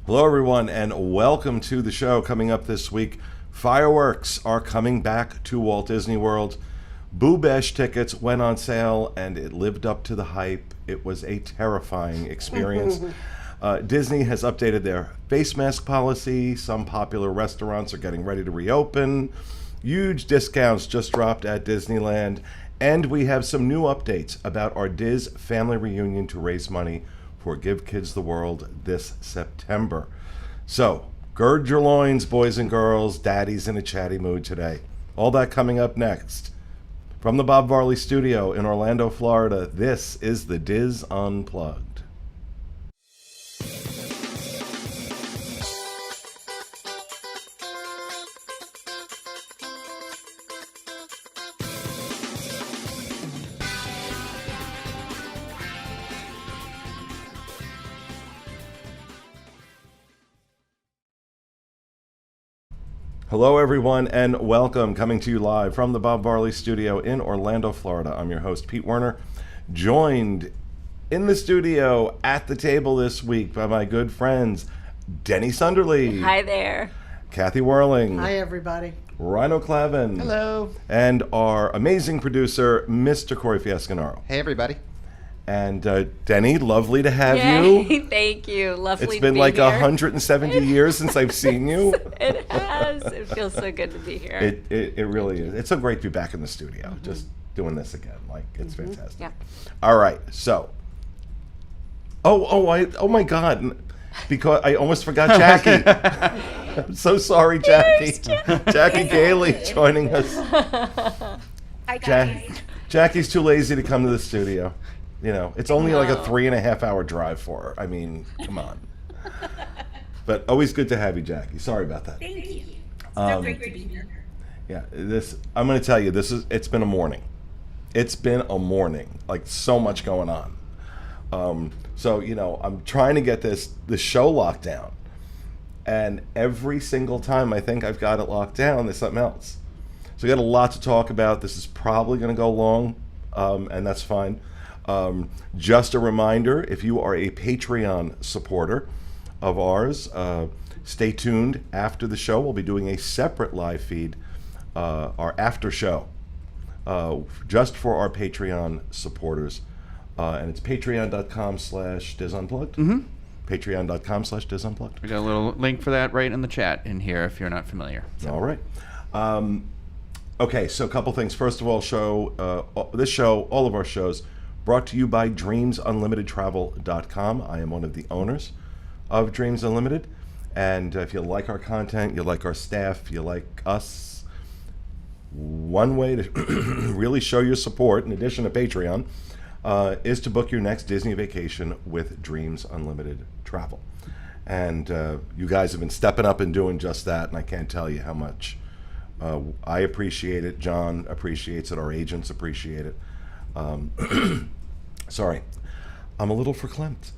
Hello, everyone, and welcome to the show. Coming up this week, fireworks are coming back to Walt Disney World. Boo Bash tickets went on sale, and it lived up to the hype. It was a terrifying experience. Disney has updated their face mask policy. Some popular restaurants are getting ready to reopen. Huge discounts just dropped at Disneyland. And we have some new updates about our Diz family reunion to raise money for Give Kids the World this September. So, gird your loins, boys and girls. Daddy's in a chatty mood today. All that coming up next. From the Bob Varley Studio in Orlando, Florida, this is the Diz Unplugged. Hello, everyone, and welcome. Coming to you live from the Bob Varley Studio in Orlando, Florida. I'm your host, Pete Werner, joined in the studio at the table this week by my good friends, Denny Sunderly. Hi there. Kathy Whirling. Hi, everybody. Rhino Clavin. Hello. And our amazing producer, Mr. Corey Fiascanaro. Hey, everybody. And Denny, lovely to have Yay, you. thank you. Lovely It's to been be like here. 170 years since I've seen you. It has. It feels so good to be here. It really is. It's so great to be back in the studio, just doing this again. Like, it's fantastic. Yeah. All right, so. Oh my God. Because I almost forgot Jackie. I'm so sorry, Jackie. Jackie Gailey joining us. Hi, guys. Jackie's too lazy to come to the studio. You know, it's only like a 3.5 hour drive for her. I mean, come on. But always good to have you, Jackie. Sorry about that. Thank you. So great to be here. Yeah, I'm going to tell you, it's been a morning. It's been a morning. Like, so much going on. So, you know, I'm trying to get the show locked down. And every single time I think I've got it locked down, there's something else. So we got a lot to talk about. This is probably going to go long, and that's fine. Just a reminder, if you are a Patreon supporter of ours, stay tuned. After the show, we'll be doing a separate live feed, our after show, just for our Patreon supporters. And it's patreon.com/disunplugged. Mm-hmm. Patreon.com/disunplugged. We got a little link for that right in the chat in here if you're not familiar. So. All right. Okay, so a couple things. First of all, this show, all of our shows, brought to you by DreamsUnlimitedTravel.com. I am one of the owners of Dreams Unlimited. And if you like our content, you like our staff, you like us, one way to really show your support, in addition to Patreon, is to book your next Disney vacation with Dreams Unlimited Travel. And you guys have been stepping up and doing just that, and I can't tell you how much I appreciate it. John appreciates it. Our agents appreciate it. Sorry, I'm a little verklempt.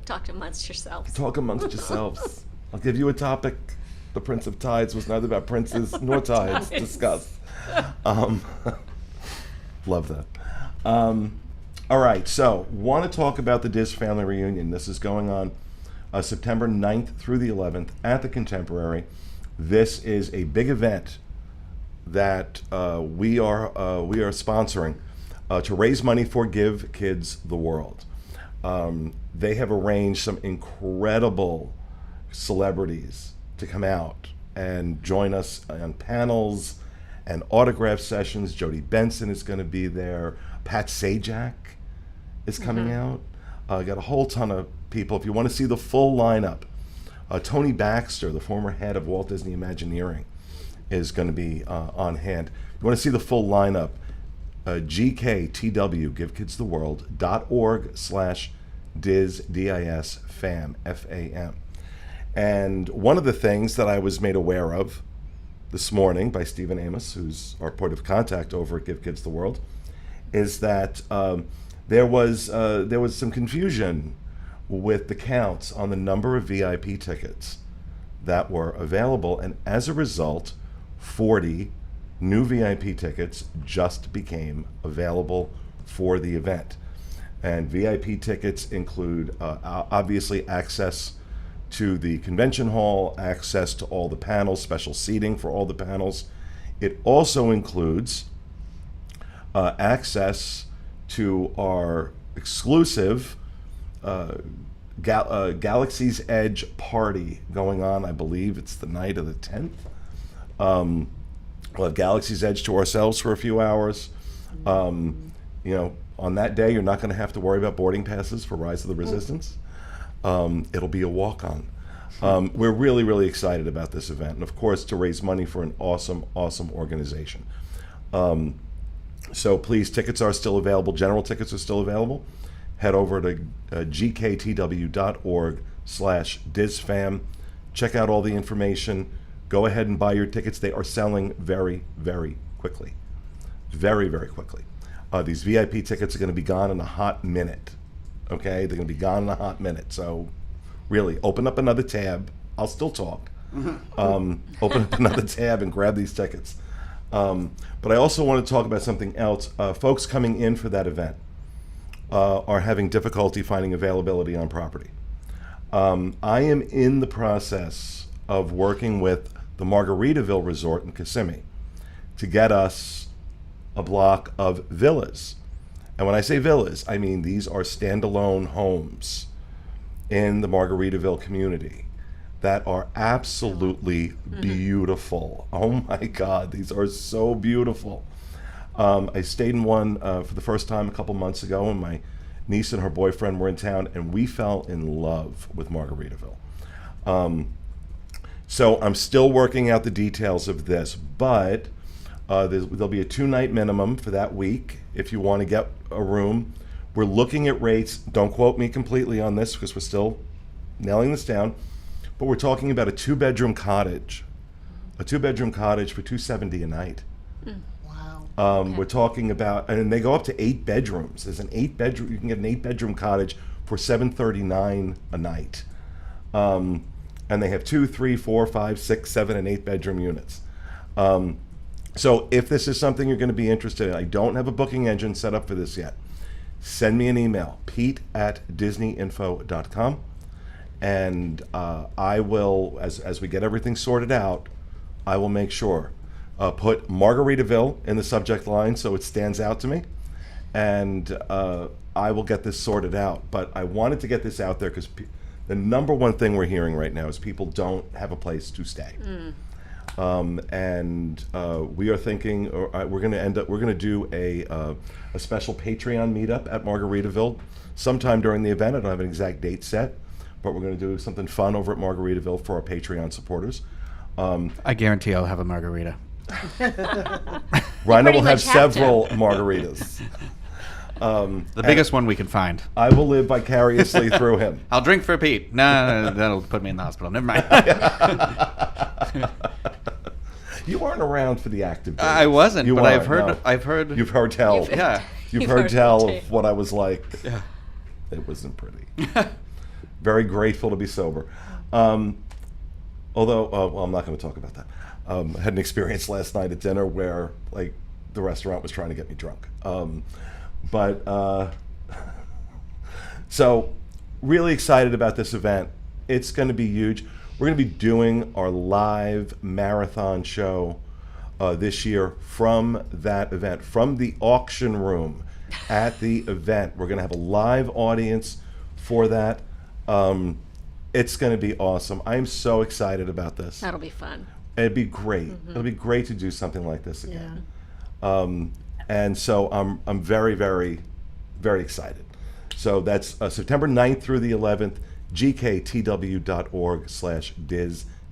Talk amongst yourselves. Talk amongst yourselves. I'll give you a topic. The Prince of Tides was neither about princes nor tides. Discuss. Love that. All right, so want to talk about the Diz family reunion. This is going on September 9th through the 11th at the Contemporary. This is a big event that we are sponsoring to raise money for Give Kids the World. They have arranged some incredible celebrities to come out and join us on panels and autograph sessions. Jodie Benson is going to be there. Pat Sajak is coming out. Got a whole ton of people. If you want to see the full lineup, Tony Baxter, the former head of Walt Disney Imagineering, is going to be on hand. If you want to see the full lineup, GKTW, GiveKidsTheWorld.org/Diz, D-I-S, FAM, F-A-M. And one of the things that I was made aware of this morning by Stephen Amos, who's our point of contact over at Give Kids the World, is that there was some confusion with the counts on the number of VIP tickets that were available, and as a result, 40 new VIP tickets just became available for the event. And VIP tickets include obviously access to the convention hall, access to all the panels, special seating for all the panels. It also includes access to our exclusive Galaxy's Edge party going on. I believe it's the night of the 10th. We'll have Galaxy's Edge to ourselves for a few hours. On that day, you're not going to have to worry about boarding passes for Rise of the Resistance. It'll be a walk-on. We're really, really excited about this event, and of course, to raise money for an awesome, awesome organization. So please, tickets are still available. General tickets are still available. Head over to gktw.org/DizFam. Check out all the information. Go ahead and buy your tickets. They are selling very, very quickly. Very, very quickly. These VIP tickets are going to be gone in a hot minute. Okay? They're going to be gone in a hot minute. So really, open up another tab. I'll still talk. Open up another tab and grab these tickets. But I also want to talk about something else. Folks coming in for that event are having difficulty finding availability on property. I am in the process of working with the Margaritaville Resort in Kissimmee to get us a block of villas. And when I say villas, I mean these are standalone homes in the Margaritaville community that are absolutely beautiful. Oh my God, these are so beautiful. I stayed in one for the first time a couple months ago, and my niece and her boyfriend were in town, and we fell in love with Margaritaville. So I'm still working out the details of this, but there'll be a 2-night minimum for that week if you want to get a room. We're looking at rates. Don't quote me completely on this because we're still nailing this down, but we're talking about a 2-bedroom cottage. A 2-bedroom cottage for $270 a night. Wow. We're talking about, and they go up to 8 bedrooms. There's an 8-bedroom. You can get an 8-bedroom cottage for $739 a night. And they have 2, 3, 4, 5, 6, 7, and 8-bedroom units. So if this is something you're going to be interested in, I don't have a booking engine set up for this yet. Send me an email, pete@disneyinfo.com, and I will, as we get everything sorted out, I will make sure put Margaritaville in the subject line so it stands out to me, and I will get this sorted out. But I wanted to get this out there because the number one thing we're hearing right now is people don't have a place to stay. And we are thinking we're going to do a special Patreon meetup at Margaritaville sometime during the event. I don't have an exact date set, but we're going to do something fun over at Margaritaville for our Patreon supporters. I guarantee I'll have a margarita. Rhino will have much have several margaritas. The biggest one we can find. I will live vicariously through him. I'll drink for Pete. No, that'll put me in the hospital. Never mind. You weren't around for the active days. I wasn't, you but weren't, I've heard. no. I've heard. You've heard tell. Yeah. You've heard tell of what I was like. Yeah. It wasn't pretty. Very grateful to be sober. Although, well, I'm not going to talk about that. I had an experience last night at dinner where, like, the restaurant was trying to get me drunk. So, really excited about this event. It's going to be huge. We're going to be doing our live marathon show this year from that event, from the auction room at the event. We're going to have a live audience for that. It's going to be awesome. I'm so excited about this. That'll be fun. It'd be great. It'll be great to do something like this again. And so I'm very, very, very excited. So that's September 9th through the 11th, gktw.org/diz,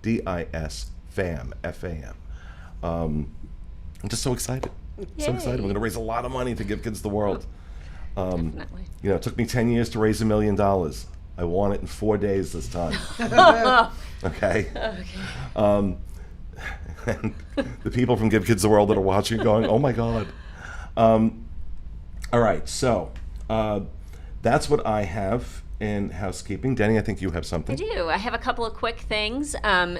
D-I-S-FAM, F-A-M. I'm just so excited. So excited. We're going to raise a lot of money to Give Kids the World. Definitely. You know, it took me 10 years to raise $1 million. I want it in 4 days this time. Okay? And the people from Give Kids the World that are watching are going, oh my God. All right, so that's what I have in housekeeping. Denny, I think you have something. I do. I have a couple of quick things.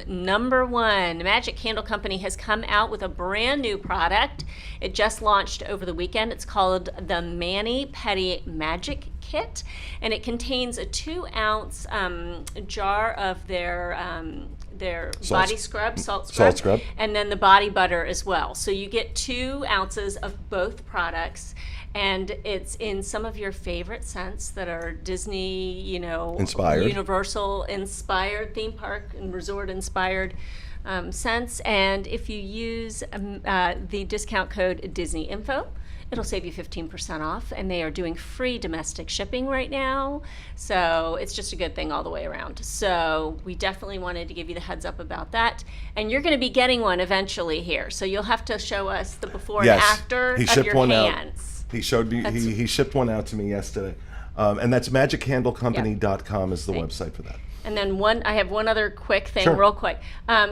Number one, Magic Candle Company has come out with a brand new product. It just launched over the weekend. It's called the Mani Pedi Magic kit, and it contains a 2-ounce jar of their body scrub, salt scrub, and then the body butter as well. So you get 2 ounces of both products. And it's in some of your favorite scents that are Disney, inspired, Universal inspired, theme park and resort inspired scents. And if you use the discount code DisneyInfo, it'll save you 15% off. And they are doing free domestic shipping right now. So it's just a good thing all the way around. So we definitely wanted to give you the heads up about that. And you're going to be getting one eventually here. So you'll have to show us the before and after he of shipped your one hands. Out. He showed me. He shipped one out to me yesterday, and that's magiccandlecompany.com is the website for that. And then I have one other quick thing, real quick.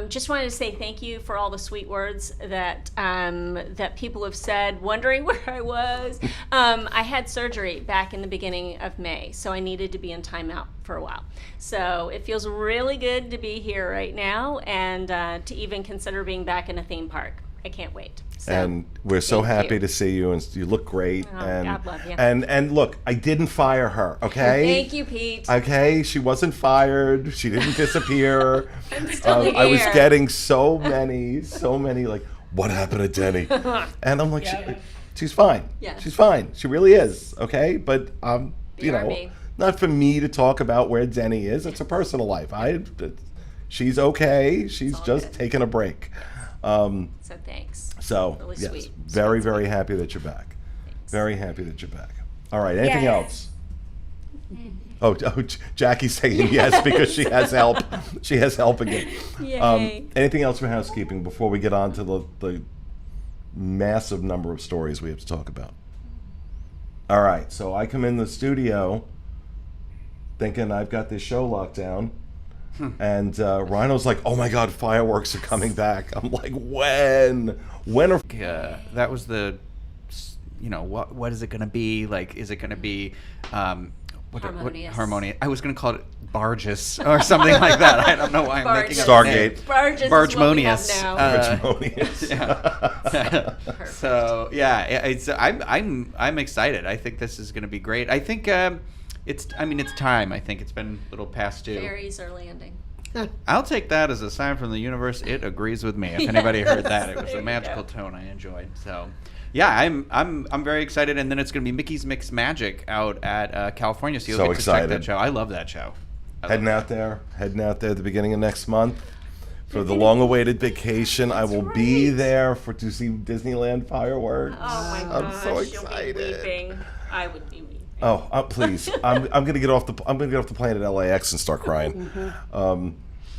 Just wanted to say thank you for all the sweet words that that people have said, wondering where I was. I had surgery back in the beginning of May, so I needed to be in timeout for a while. So it feels really good to be here right now, and to even consider being back in a theme park. I can't wait. So, and we're so happy to see you, and you look great. Oh, and God love you. And look, I didn't fire her, okay? Thank you, Pete. Okay, she wasn't fired. She didn't disappear. I'm still here. I was getting so many, like, what happened to Denny? And I'm like, she's fine. Yeah. She's fine. She really is, okay? But BRB. not for me to talk about where Denny is. It's a personal life. She's okay. She's just taking a break. So thanks. So, really yes, sweet. very, very happy that you're back. Thanks. Very happy that you're back. All right, anything else? Oh, Jackie's saying yes because she has help. She has help again. Yay. Anything else for housekeeping before we get on to the massive number of stories we have to talk about? All right, so I come in the studio thinking I've got this show locked down. And Rhino's like, "Oh my God, fireworks are coming back." I'm like, "When? When are?" That was the, what is it going to be? Like, is it going to be Harmonious. Harmonious. I was going to call it Barges or something like that. I don't know why I'm making up Stargate. Barges Bargemonious. is what we have now. Bargemonious. So I'm excited. I think this is going to be great. I think it's time. I think it's been a little past due. Fairies are landing. I'll take that as a sign from the universe. It agrees with me. If anybody heard that, it was There a you magical go. tone I enjoyed. So, yeah, I'm very excited. And then it's going to be Mickey's Mix Magic out at California. So you'll So get to check excited. that show. I love that show. Heading out there at the beginning of next month for the long-awaited vacation. I will be there to see Disneyland fireworks. Oh my I'm gosh, so you'll excited. be weeping. I would be weeping. Oh, please! I'm gonna get off the plane at LAX and start crying.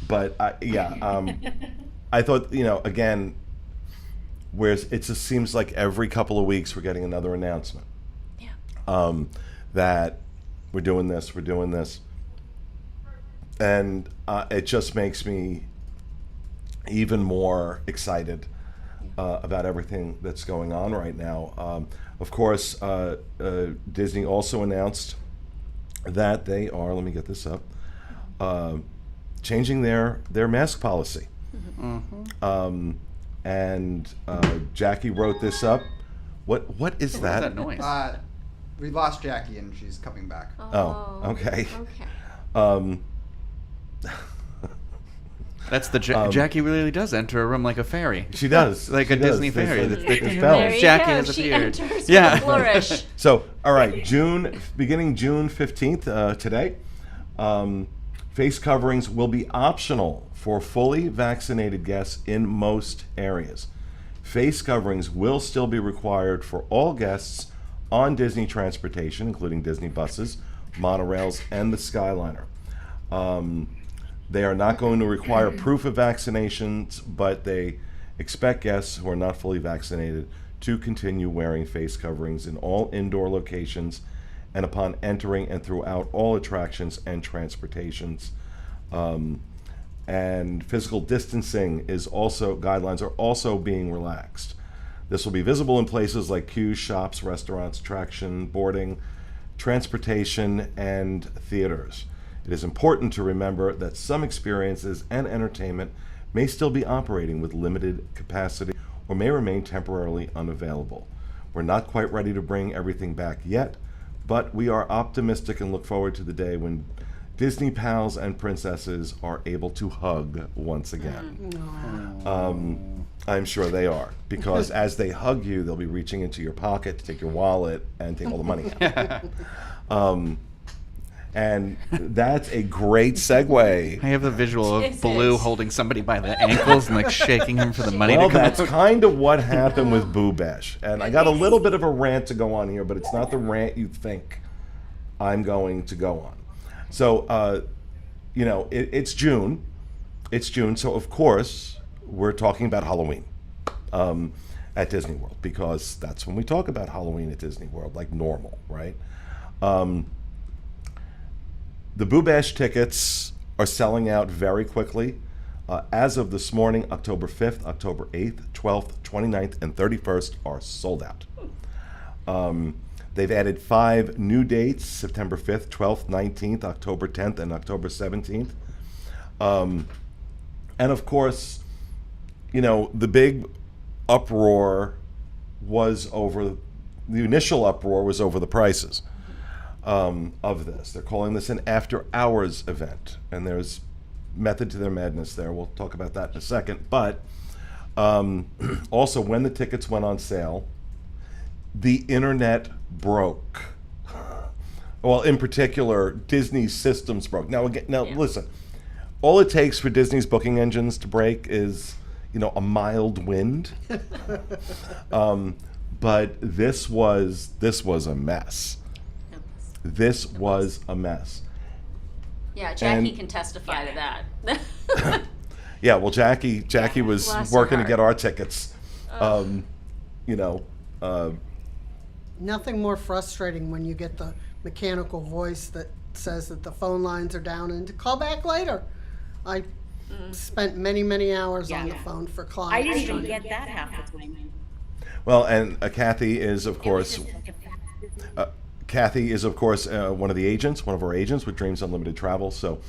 But I thought again, whereas it just seems like every couple of weeks we're getting another announcement. Yeah. That we're doing this, and it just makes me even more excited about everything that's going on right now. Of course, Disney also announced that they are, let me get this up, changing their mask policy. Mm-hmm. And Jackie wrote this up. What is What is that? that noise? We lost Jackie and she's coming back. Oh, okay. Okay. That's the Jackie really does enter a room like a fairy. She does. Like She a does. Disney fairy. There's There bells. you Jackie go. has She appeared. enters Yeah. with a flourish. So, all right, beginning June 15th, today, face coverings will be optional for fully vaccinated guests in most areas. Face coverings will still be required for all guests on Disney transportation, including Disney buses, monorails, and the Skyliner. They are not going to require proof of vaccinations, but they expect guests who are not fully vaccinated to continue wearing face coverings in all indoor locations and upon entering and throughout all attractions and transportations. And physical distancing guidelines are also being relaxed. This will be visible in places like queues, shops, restaurants, attraction, boarding, transportation, and theaters. It is important to remember that some experiences and entertainment may still be operating with limited capacity or may remain temporarily unavailable. We're not quite ready to bring everything back yet, but we are optimistic and look forward to the day when Disney pals and princesses are able to hug once again. I'm sure they are, because as they hug you, they'll be reaching into your pocket to take your wallet and take all the money out. And that's a great segue. I have the visual of Is Baloo it? holding somebody by the ankles and like shaking him for the money Well, to come that's out. kind of what happened with Boo Bash. And I got a little bit of a rant to go on here, but it's not the rant you think I'm going to go on. So, it's June. It's June, so of course, we're talking about Halloween at Disney World, because that's when we talk about Halloween at Disney World, like normal, right? The Boo Bash tickets are selling out very quickly. As of this morning, October 5th, October 8th, 12th, 29th, and 31st are sold out. They've added 5 new dates: September 5th, 12th, 19th, October 10th, and October 17th. And of course, the big uproar was over, the initial uproar was over the prices of this. They're calling this an after-hours event, and there's method to their madness there. We'll talk about that in a second. But also, when the tickets went on sale, the internet broke. Well, in particular, Disney's systems broke. Now, listen, all it takes for Disney's booking engines to break is, a mild wind. But this was a mess. This was a mess. Yeah, Jackie And- can testify to that. Yeah, well, Jackie was bless her working to heart. get our tickets. Nothing more frustrating when you get the mechanical voice that says that the phone lines are down and to call back later. I spent many, many hours on the phone for I clients. didn't even trying to- get that half the time. Well, and Kathy is, of course, one of the agents, one of our agents with Dreams Unlimited Travel. So,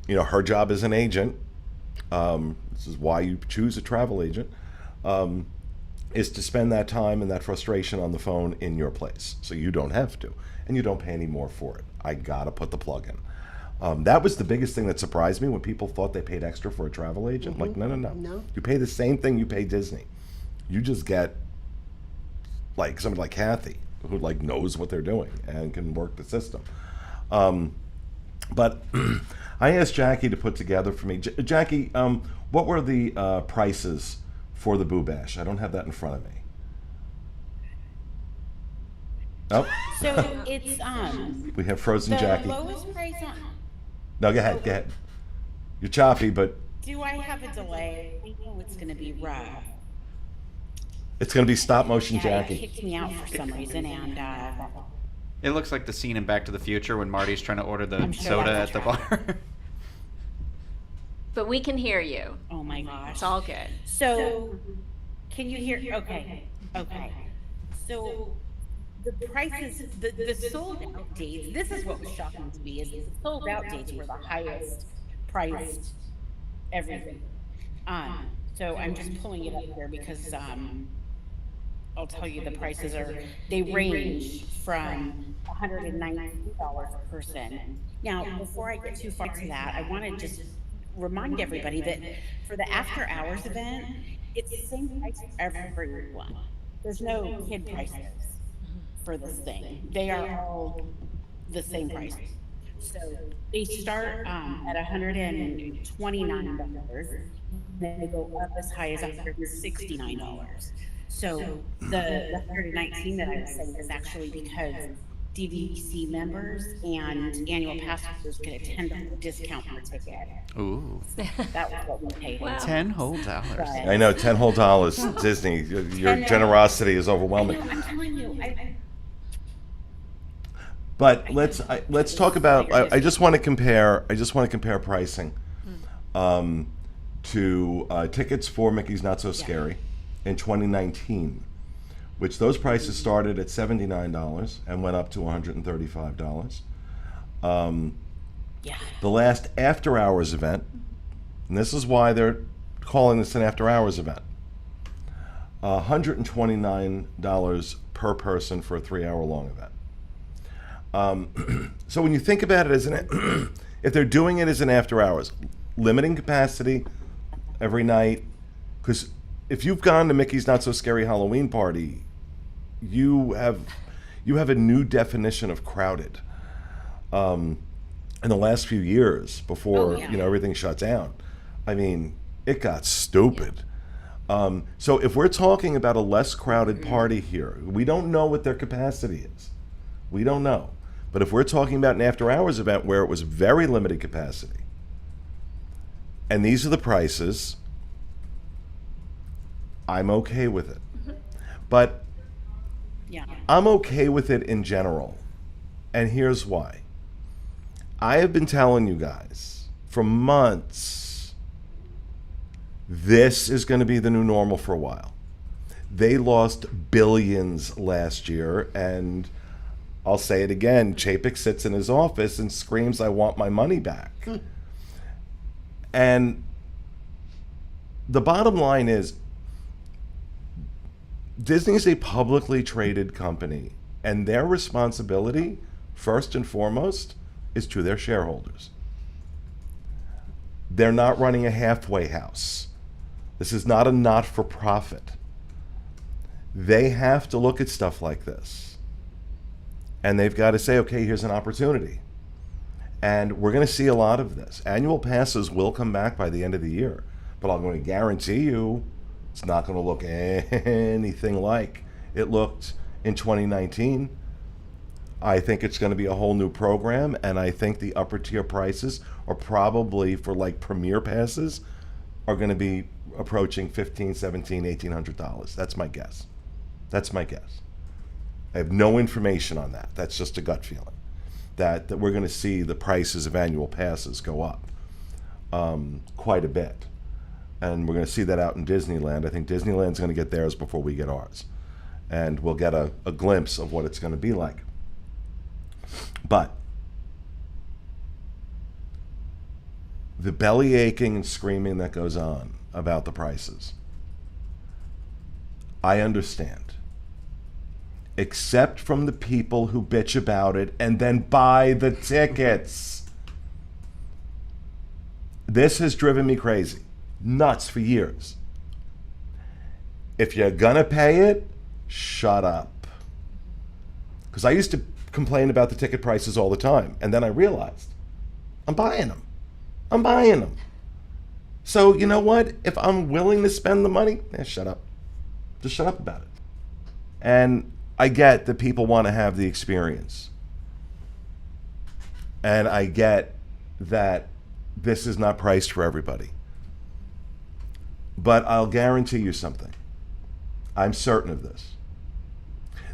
her job as an agent, this is why you choose a travel agent, is to spend that time and that frustration on the phone in your place. So you don't have to, and you don't pay any more for it. I gotta put the plug in. That was the biggest thing that surprised me, when people thought they paid extra for a travel agent. Like, no. No. You pay the same thing you pay Disney. You just get like somebody like Kathy, who knows what they're doing and can work the system. But I asked Jackie to put together for me. Jackie, what were the prices for the Boo Bash? I don't have that in front of me. Oh, So it's we have frozen the Jackie. lowest price on. No, go ahead. You're choppy, but Do I have a delay? I know it's going to be rough. it's going to be stop motion Yeah, it Jackie. kicked me out for some reason, and It looks like the scene in Back to the Future when Marty's trying to order the I'm sure soda at that's the bar. But we can hear you. oh my gosh. It's all good. So, can you hear? Okay. So, the prices, the sold out dates. This is what was shocking to me: is the sold out dates were the highest priced everything. So I'm just pulling it up here because I'll tell you the prices they range from $119 a person. Now, before I get too far to that, I want to just remind everybody that for the after hours event, it's the same price for everyone. There's no kid prices for this thing. They are all the same price. So they start at $129. Then they go up as high as $169. So the 119 that I was saying is actually because DVC members and annual pass holders get a $10 discount per ticket. Ooh, That was what we paid. Wow. $10 whole dollars. I know, $10 whole dollars, Disney. Your generosity is overwhelming. I'm telling you, But let's talk about. I just want to compare. Pricing to tickets for Mickey's Not So Scary in 2019, which those prices started at $79 and went up to $135. yeah. The last after hours event, and this is why they're calling this an after hours event, $129 per person for a 3-hour long event. So when you think about it as an, if they're doing it as an after hours, limiting capacity every night, because if you've gone to Mickey's Not So Scary Halloween Party, you have a new definition of crowded. In the last few years, before Oh, yeah. everything shut down, I mean, it got stupid. So if we're talking about a less crowded party here, we don't know what their capacity is. We don't know. But if we're talking about an after-hours event where it was very limited capacity, and these are the prices, I'm okay with it. But Yeah. I'm okay with it in general. And here's why. I have been telling you guys for months, this is going to be the new normal for a while. They lost billions last year, and I'll say it again, Chapek sits in his office and screams, I want my money back. And the bottom line is, Disney is a publicly traded company, and their responsibility, first and foremost, is to their shareholders. They're not running a halfway house. This is not a not-for-profit. They have to look at stuff like this. And they've got to say, okay, here's an opportunity. And we're going to see a lot of this. Annual passes will come back by the end of the year. But I'm going to guarantee you it's not going to look anything like it looked in 2019. I think it's going to be a whole new program, and I think the upper tier prices are probably, for like premier passes, are going to be approaching $1,500, $1,700, $1,800. That's my guess. That's my guess. I have no information on that. That's just a gut feeling. That we're going to see the prices of annual passes go up quite a bit. And we're going to see that out in Disneyland. I think Disneyland's going to get theirs before we get ours. And we'll get a glimpse of what it's going to be like. But the belly aching and screaming that goes on about the prices, I understand. Except from the people who bitch about it and then buy the tickets. This has driven me crazy. Nuts for years. If you're gonna pay it, shut up. Because I used to complain about the ticket prices all the time, and then I realized I'm buying them. I'm buying them. So you know what? If I'm willing to spend the money, shut up. Just shut up about it. And I get that people want to have the experience. And I get that this is not priced for everybody. But I'll guarantee you something. I'm certain of this.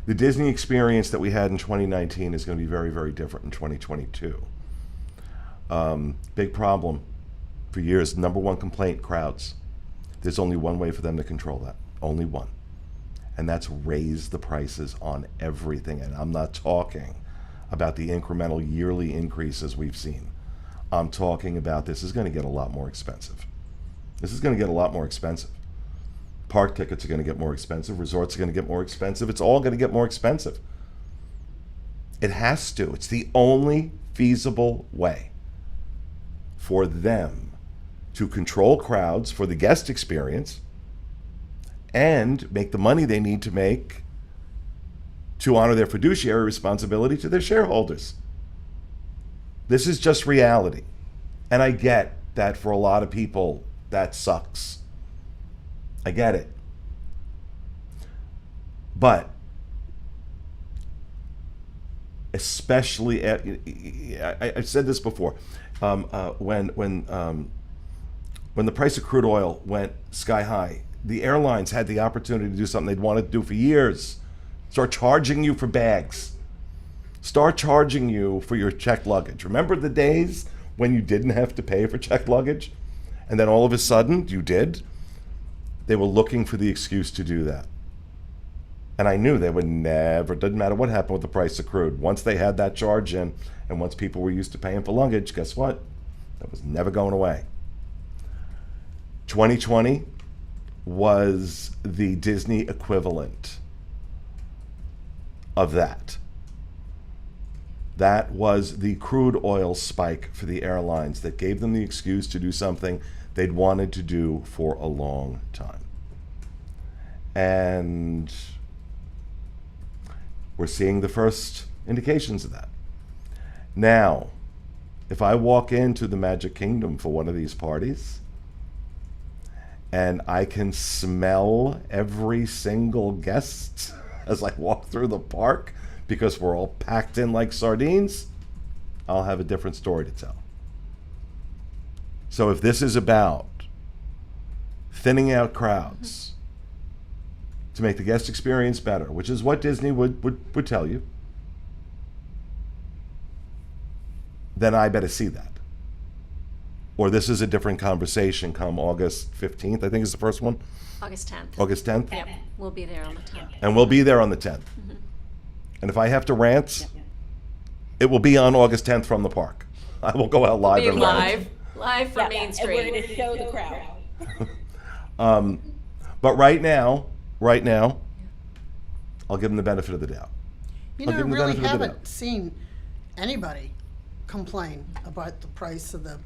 The Disney experience that we had in 2019 is going to be very, very different in 2022. Big problem for years. Number one complaint, crowds. There's only one way for them to control that. Only one. And that's raise the prices on everything. And I'm not talking about the incremental yearly increases we've seen. I'm talking about this is going to get a lot more expensive. This is going to get a lot more expensive. Park tickets are going to get more expensive. Resorts are going to get more expensive. It's all going to get more expensive. It has to. It's the only feasible way for them to control crowds for the guest experience and make the money they need to make to honor their fiduciary responsibility to their shareholders. This is just reality. And I get that for a lot of people, that sucks. I get it. But especially, I've said this before, when the price of crude oil went sky high, the airlines had the opportunity to do something they'd wanted to do for years. Start charging you for bags. Start charging you for your checked luggage. Remember the days when you didn't have to pay for checked luggage? And then all of a sudden, you did? They were looking for the excuse to do that. And I knew they would never, didn't matter what happened with the price of crude. Once they had that charge in, and once people were used to paying for luggage, guess what? That was never going away. 2020 was the Disney equivalent of that. That was the crude oil spike for the airlines that gave them the excuse to do something they'd wanted to do for a long time. And we're seeing the first indications of that. Now, if I walk into the Magic Kingdom for one of these parties and I can smell every single guest as I walk through the park because we're all packed in like sardines, I'll have a different story to tell. So if this is about thinning out crowds to make the guest experience better, which is what Disney would tell you, then I better see that. Or this is a different conversation come August 15th, I think is the first one. August 10th. August 10th? Yep, we'll be there on the 10th. And we'll be there on the 10th. And if I have to rant, it will be on August 10th from the park. I will go out live Be and rant. live from Main And Street. we're gonna show the crowd. But right now, I'll give them the benefit of the doubt. You I'll know, I give them the really benefit of the haven't doubt. seen anybody complain about the price of the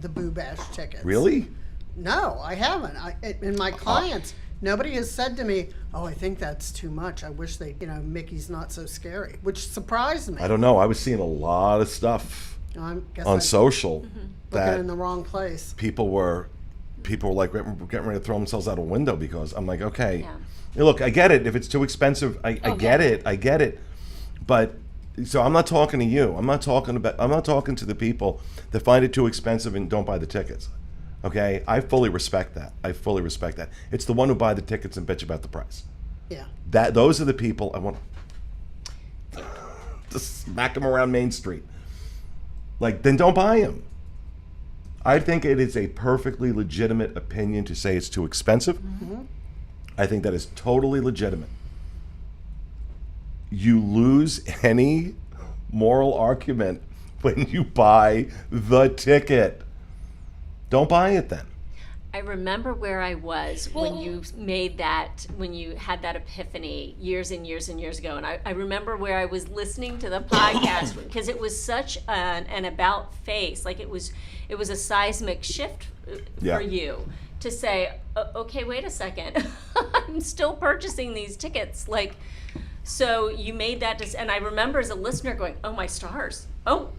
Boo Bash tickets. Really? No, I haven't. In my clients, nobody has said to me, "Oh, I think that's too much. I wish Mickey's not so scary," which surprised me. I don't know. I was seeing a lot of stuff I guess on I'm social looking that in the wrong place. people were like getting ready to throw themselves out a window because I'm like, okay, Yeah. Hey, look, I get it. If it's too expensive, I get it. But so I'm not talking to you. I'm not talking to the people that find it too expensive and don't buy the tickets. Okay, I fully respect that. It's the one who buy the tickets and bitch about the price. Yeah. Those are the people I want to smack them around Main Street. Like, then don't buy them. I think it is a perfectly legitimate opinion to say it's too expensive. I think that is totally legitimate. You lose any moral argument when you buy the ticket. Don't buy it then. I remember where I was when you when you had that epiphany years and years and years ago. And I remember where I was listening to the podcast because it was such an about face. Like it was a seismic shift Yeah. for you to say, okay, wait a second. I'm still purchasing these tickets. Like, so you made that, and I remember as a listener going, oh my stars. Oh,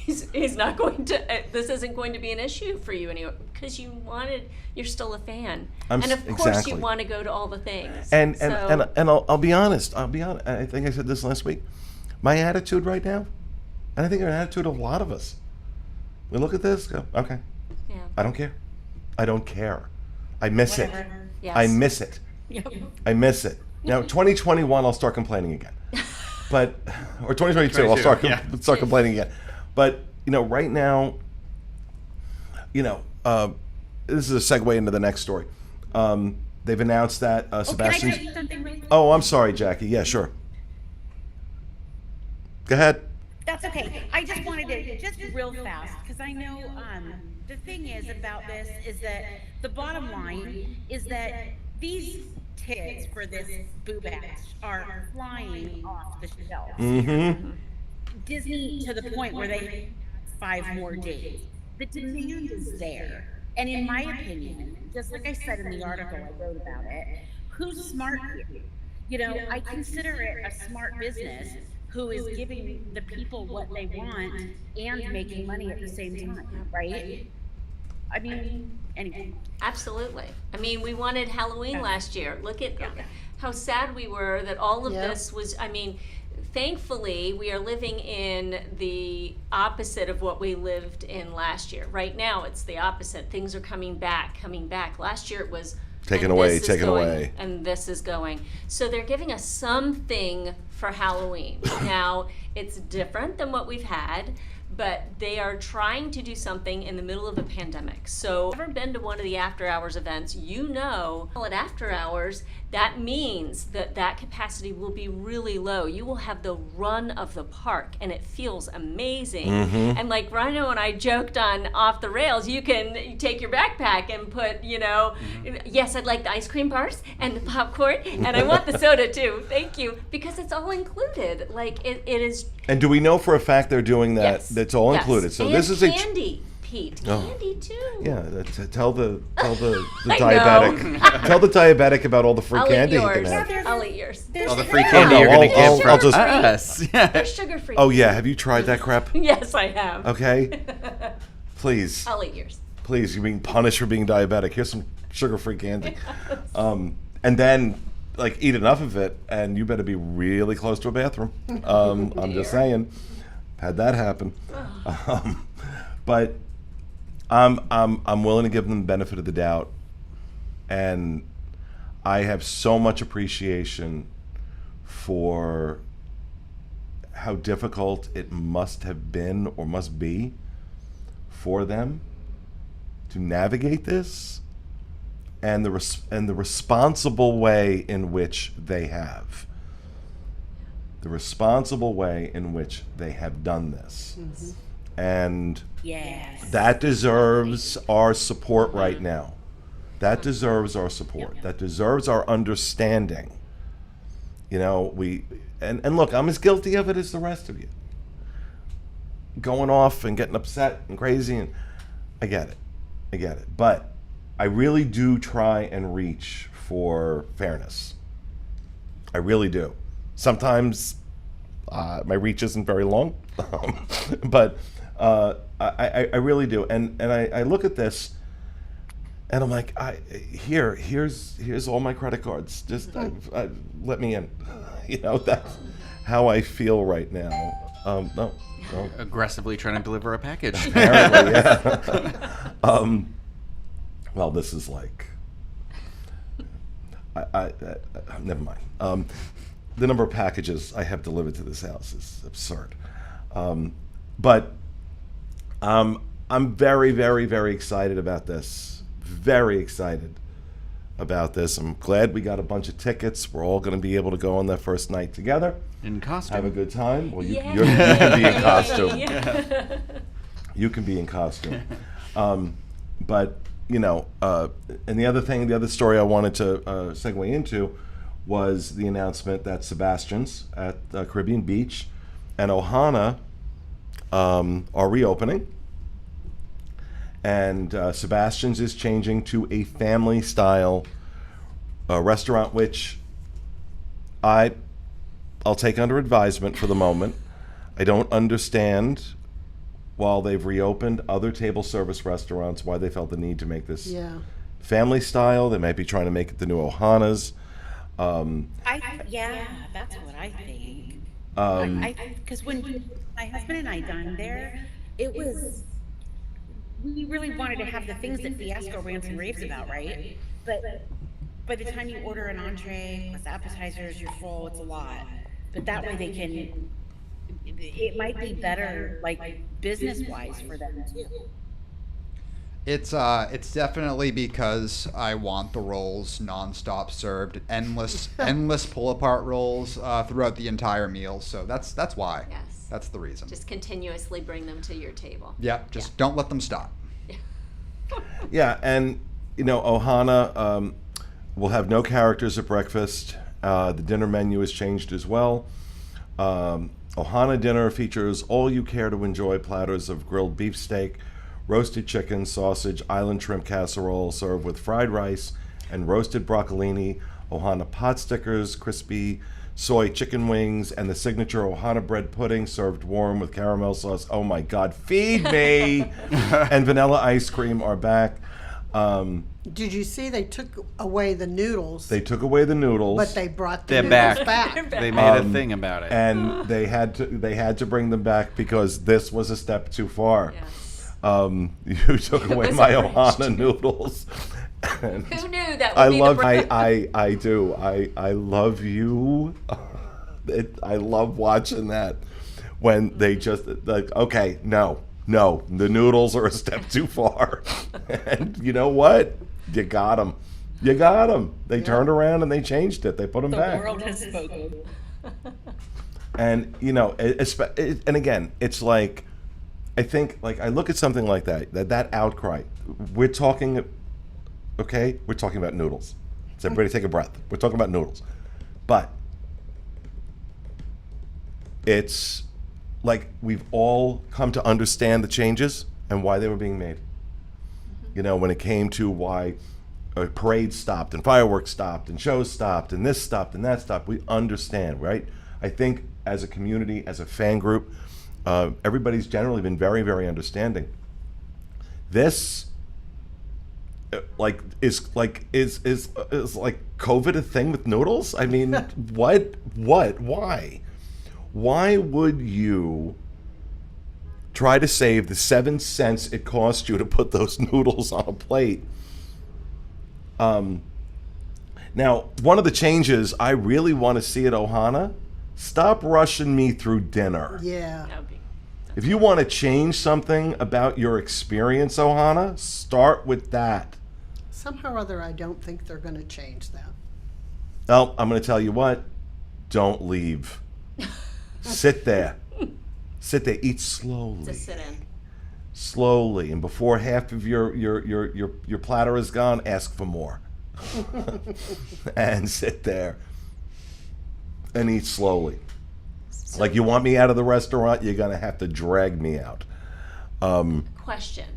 he's not going to, this isn't going to be an issue for you anymore because you're still a fan. And of course exactly. you want to go to all the things. And So- I'll be honest. I think I said this last week. My attitude right now, and I think an attitude of a lot of us. We look at this, go, okay, yeah. I don't care. I miss it. Yes. I miss it. I miss it. Now, 2021, I'll start complaining again. But, or 2022, I'll start complaining again. But, right now, this is a segue into the next story. They've announced that Sebastian. Can I tell you something really quick? Oh, I'm sorry, Jackie. Yeah, sure. Go ahead. That's okay. I just wanted to, just real fast, because I know, the thing is about this is that the bottom line is that these tickets for this Boo Bash are flying off the shelves. Mm-hmm. Disney to the point where they have 5 more days. The demand is there. And in my opinion, just like I said in the article I wrote about it, who's smart here? I consider it a smart business who is giving the people what they want and making money at the same time, right? I mean, anyway. Absolutely. I mean, we wanted Halloween last year. Look at how sad we were that all of this was, thankfully, we are living in the opposite of what we lived in last year. Right now, it's the opposite. Things are coming back. Last year, it was Taken and away, this is taken going, away. and this is going. So they're giving us something for Halloween. Now, it's different than what we've had, but they are trying to do something in the middle of a pandemic. So if you've ever been to one of the after hours events, you know at after hours, that means that that capacity will be really low. You will have the run of the park, and it feels amazing. And like Rhino and I joked on Off the Rails, you can take your backpack and put, yes, I'd like the ice cream bars and the popcorn, and I want the soda too. Thank you, because it's all included. Like it is. And do we know for a fact they're doing that? Yes. That's all Yes. included. So and this is candy, Pete. Candy too. Yeah, tell the I diabetic. Tell the diabetic about all the free I'll candy eat he yours. can have. I'll eat yours. All the free candy no, you're going to I'll- give I'll from just- us. Yeah. They're sugar-free. Oh yeah, have you tried that crap? Yes, I have. Okay, please, I'll eat yours. please. You're being punished for being diabetic. Here's some sugar-free candy, and then like eat enough of it, and you better be really close to a bathroom. I'm just saying, had that happen. But I'm willing to give them the benefit of the doubt, and I have so much appreciation for how difficult it must have been or must be for them to navigate this, and the responsible way in which they have. The responsible way in which they have done this. And Yes. that deserves our support right now. That deserves our support. That deserves our understanding. And look, I'm as guilty of it as the rest of you. Going off and getting upset and crazy, and I get it. But I really do try and reach for fairness. I really do. Sometimes my reach isn't very long, but I really do. And I look at this, and I'm like, here's all my credit cards. Just let me in. That's how I feel right now. No. Aggressively trying to deliver a package. Apparently, yeah. Well, this is like, I never mind. The number of packages I have delivered to this house is absurd. But I'm very, very, very excited about this. Very excited about this. I'm glad we got a bunch of tickets. We're all going to be able to go on that first night together. In costume. Have a good time. Well, you Yay. can be in costume. Yay. You can be in costume. But, and the other story I wanted to segue into was the announcement that Sebastian's at Caribbean Beach and Ohana are reopening. And Sebastian's is changing to a family-style restaurant, which I'll take under advisement for the moment. I don't understand, while they've reopened other table service restaurants, why they felt the need to make this family style. They might be trying to make it the new Ohana's. Yeah, that's what I think. Because when my husband and I dined there, we really wanted to have the things that Fiasco rants and raves about, right? But by the time you order an entree plus appetizers, you're full. It's a lot. But that way it might be better, like business-wise for them too. It's definitely because I want the rolls nonstop served, endless pull-apart rolls throughout the entire meal. So that's why. Yes. That's the reason. Just continuously bring them to your table. Just don't let them stop. Yeah, and Ohana will have no characters at breakfast. The dinner menu has changed as well. Ohana dinner features all you care to enjoy platters of grilled beefsteak, roasted chicken, sausage, island shrimp casserole served with fried rice and roasted broccolini, Ohana pot stickers, crispy soy chicken wings, and the signature Ohana bread pudding served warm with caramel sauce. Oh my God, feed me! And vanilla ice cream are back. Did you see they took away the noodles? They took away the noodles, but they brought the They're noodles back. back. They made a thing about it. and they had to bring them back because this was a step too far. Yes. You took away was my a Ohana noodles. And Who knew that would I be love the I do. I love you. I love watching that when they just like, okay, no, the noodles are a step too far. And you know what? You got them. They turned around and they changed it. They put them The back. world has spoken. And and again, it's like, I think, like, I look at something like that outcry. We're talking about noodles. So everybody take a breath. We're talking about noodles. But it's like we've all come to understand the changes and why they were being made. When it came to why parades stopped and fireworks stopped and shows stopped and this stopped and that stopped, we understand, right? I think as a community, as a fan group, everybody's generally been very, very understanding. This is like COVID a thing with noodles? I mean, what? Why? Why would you try to save the 7 cents it cost you to put those noodles on a plate? Now, one of the changes I really want to see at Ohana, stop rushing me through dinner. Yeah. If you want to change something about your experience, Ohana, start with that. Somehow or other, I don't think they're going to change that. Well, I'm going to tell you what, don't leave. Sit there. Eat slowly. Just sit in. Slowly, and before half of your platter is gone, ask for more. And sit there and eat slowly. Like, you want me out of the restaurant, you're gonna have to drag me out. Question.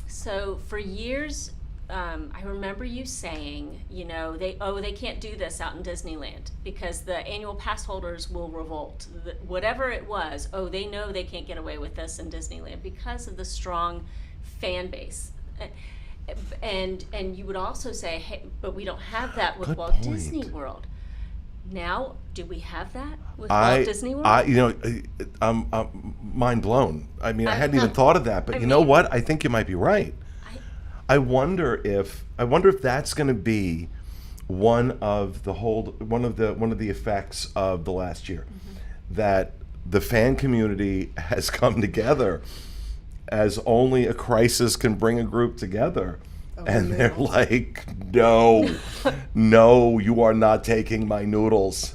So for years, I remember you saying, they can't do this out in Disneyland because the annual pass holders will revolt. Whatever it was, they know they can't get away with this in Disneyland because of the strong fan base. And you would also say, hey, but we don't have that with Good Walt point. Disney World. Now, do we have that with Walt Disney World? I'm mind blown. I mean, I hadn't even thought of that, but you know what? I think you might be right. I wonder if that's going to be one of the effects of the last year, that the fan community has come together as only a crisis can bring a group together. And they're like, no, you are not taking my noodles.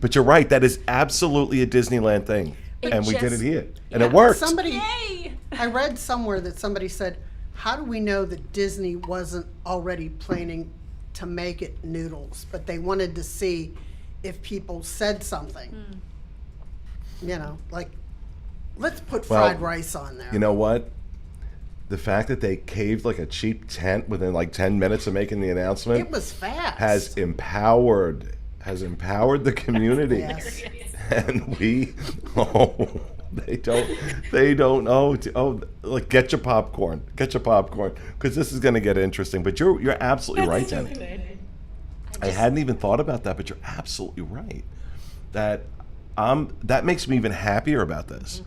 But you're right, that is absolutely a Disneyland thing. And we did it here. And it worked. I read somewhere that somebody said, how do we know that Disney wasn't already planning to make it noodles, but they wanted to see if people said something. Like, let's put fried rice on there. You know what? The fact that they caved like a cheap tent within like 10 minutes of making the announcement, it was fast, has empowered the community. Yes. And they don't like, get your popcorn because this is going to get interesting. But you're absolutely right, Jenny. I hadn't even thought about that, but you're absolutely right. That makes me even happier about this.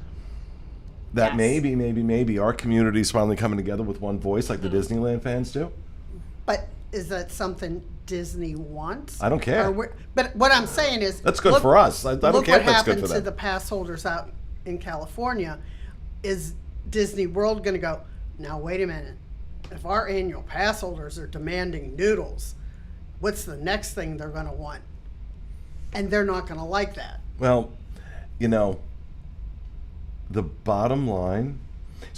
That maybe our community is finally coming together with one voice, like the Disneyland fans do. But is that something Disney wants? I don't care. But what I'm saying is, that's good for us. I don't care if that's good for them. Look what happened to the pass holders out in California. Is Disney World going to go, now wait a minute, if our annual pass holders are demanding noodles, what's the next thing they're going to want? And they're not going to like that. Well, the bottom line,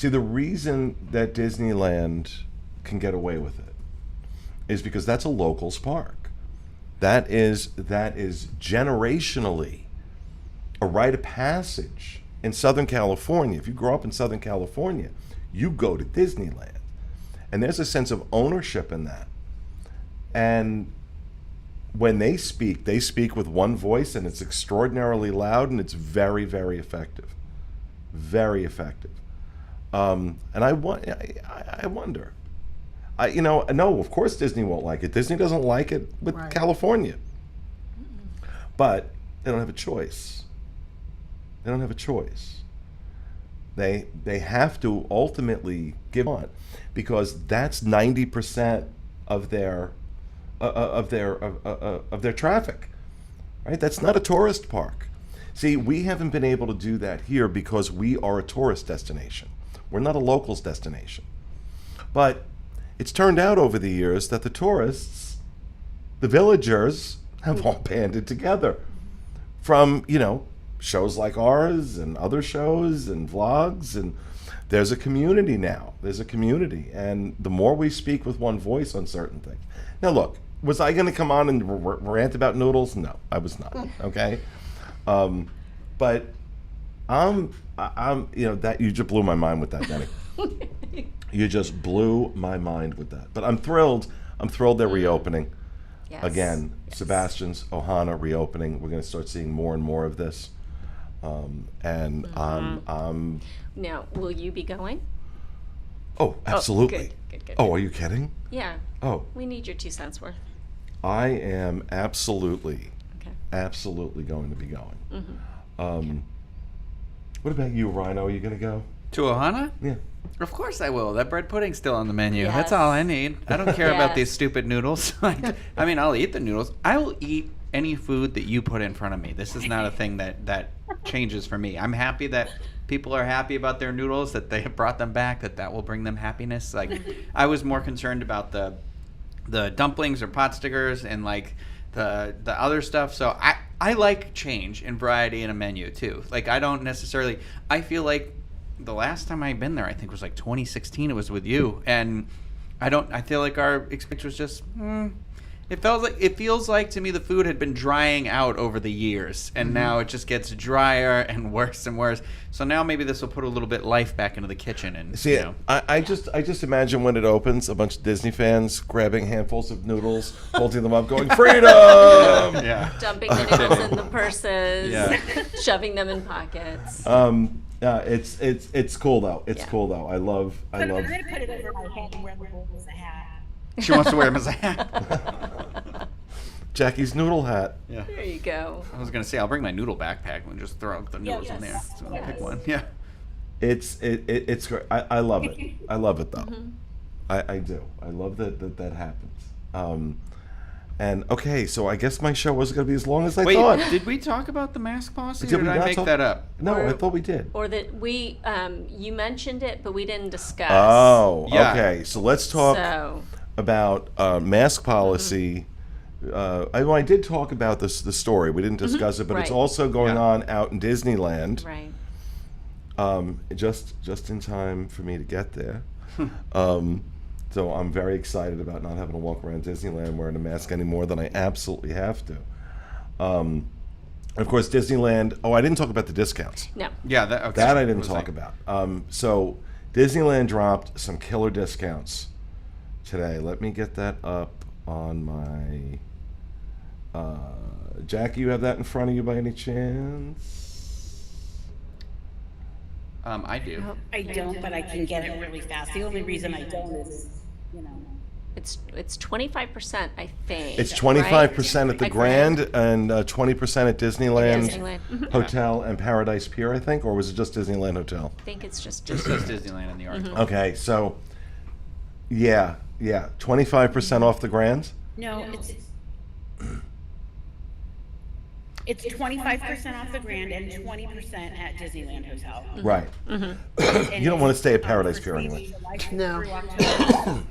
the reason that Disneyland can get away with it is because that's a locals park. That is generationally a rite of passage in Southern California. If you grow up in Southern California, you go to Disneyland. And there's a sense of ownership in that. And when they speak with one voice, and it's extraordinarily loud, and it's very, very effective. Very effective. And I wonder. No, of course Disney won't like it. Disney doesn't like it with California. But they don't have a choice. They have to ultimately give on, because that's 90% of their traffic, right? That's not a tourist park. See, we haven't been able to do that here because we are a tourist destination. We're not a locals destination. But it's turned out over the years that the tourists, the villagers, have all banded together from, shows like ours and other shows and vlogs, and there's a community now. There's a community, and the more we speak with one voice on certain things. Now, look, was I going to come on and rant about noodles? No, I was not. Okay, but I'm, that you just blew my mind with that, Denny. You just blew my mind with that. But I'm thrilled. I'm thrilled they're reopening. Yes. Again, Yes. Sebastian's Ohana reopening. We're going to start seeing more and more of this. And I'm Now, will you be going? oh, absolutely. Good. Oh, are you kidding? Yeah. Oh, We need your 2 cents worth. I am absolutely Okay. going to be going. What about you, Rhino? Are you going to go? To Ohana? Yeah. Of course I will. That bread pudding's still on the menu. That's Yes. all I need. I don't care about these Yes. stupid noodles. I mean, I'll eat the noodles. I will eat any food that you put in front of me. This is not a thing that changes for me. I'm happy that people are happy about their noodles, that they have brought them back, that will bring them happiness. Like, I was more concerned about the dumplings or pot stickers and like the other stuff. So I like change and variety in a menu too. Like, I don't necessarily, I feel like the last time I've been there, I think was like 2016. It was with you, and I feel like our experience was just. It feels like to me the food had been drying out over the years, and now it just gets drier and worse and worse. So now maybe this will put a little bit life back into the kitchen. And See, I just imagine when it opens, a bunch of Disney fans grabbing handfuls of noodles, holding them up, going, "Freedom!" yeah. Dumping the noodles in the purses, Yeah. shoving them in pockets. It's cool though. It's Yeah. cool though. I love. I'm gonna put it over my head and wear the bowl as a hat. She wants to wear them as a hat. Jackie's noodle hat. Yeah. There you go. I was gonna say I'll bring my noodle backpack and just throw the noodles in there. Yes. So I'll pick Yes. one. Yeah. It's great. I love it. I love it though. I do. I love that happens. And okay, so I guess my show wasn't going to be as long as I Wait, thought. did we talk about the mask policy? Did Or we did I not make talk- that up? No, I Or- thought we did. Or that you mentioned it, but we didn't discuss. Oh, Yeah. okay. So let's talk So, about mask policy. I did talk about the story. We didn't discuss it, but it's Right. also going Yeah. on out in Disneyland. right. Just in time for me to get there. So I'm very excited about not having to walk around Disneyland wearing a mask any more than I absolutely have to. Of course, Disneyland. Oh, I didn't talk about the discounts. No. Yeah, okay. That I didn't Was talk like- about. So Disneyland dropped some killer discounts today. Let me get that up on my. Jackie, you have that in front of you by any chance? I do. I don't, but I can get it really fast. The only reason I don't is, It's 25%, I think. It's right? 25% at the At Grand and 20% at Disneyland, Disneyland. Mhm. Hotel and Paradise Pier, I think, or was it just Disneyland Hotel? I think it's just Just as Disneyland in the article. Okay, so yeah, 25% off the Grand. No, it's 25% off the Grand and 20% at Disneyland Hotel. Right. And You don't want to stay at it's, Paradise for Pier three anyway. weeks, July No. through October.